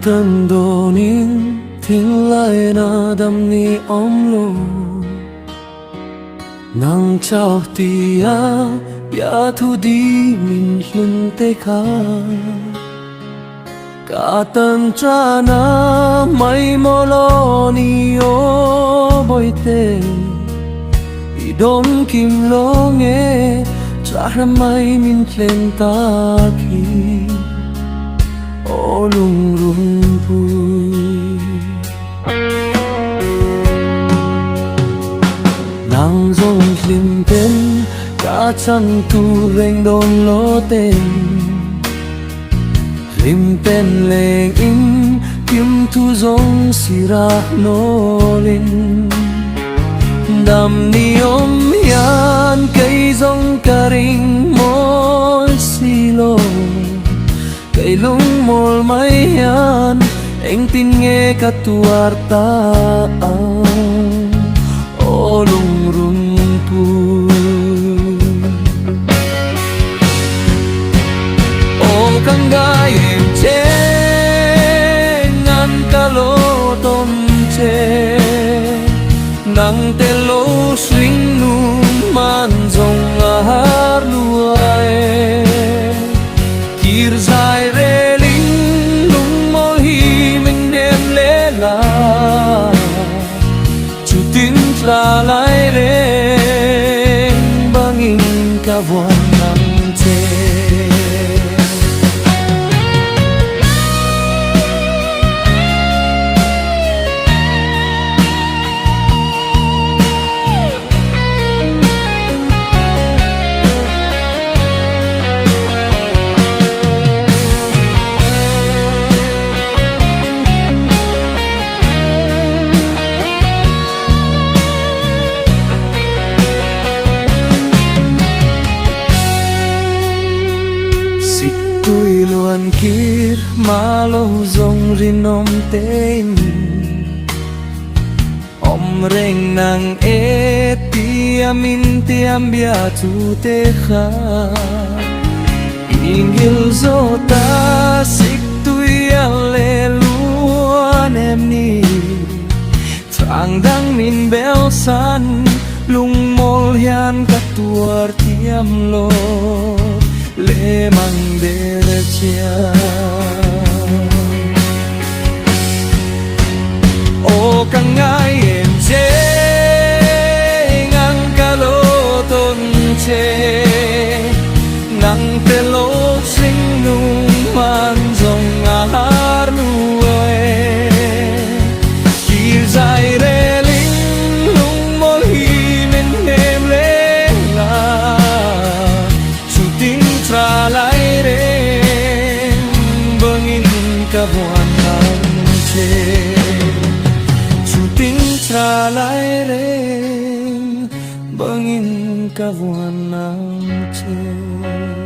thân đồ nín thính lại na đam ni om lo nang chao tia ya thu đi min lun te kha cả tân tra na mai mô lo ni o boi te i don kim lo nghe tra mai min tlen ta ki o lung run pui nang zong lim pen cả chân tu reng don lo tên lim pen leng in kim tu zong sira no lin đam ni om yan cây zong karing mol silo cây lung mol mai yan anh tin nghe cả tuar ta o lung run pui o kang gai em che ngan ka lo tom che nang te lo swing nu man zong har luai kir zai re ling lung mo hi mình đem lẽ la chu tin la lai re bangin ka von nam che tui luan kir malo zong rinom tên om reng nang e tiamin tiam bia tu te kha ingil zota sik tui aleluan em ni thang dang min bel san lung mol hian ka tuar tiam lo le mang de chia o kang ngai em che ngang ka lo ton che nang te lo sing nu man zong har nu e ki zai re ling lung mo hi men nem le la tra lại đến bangin ka buan nam che chu tin tra lại đến bangin ka buan nam che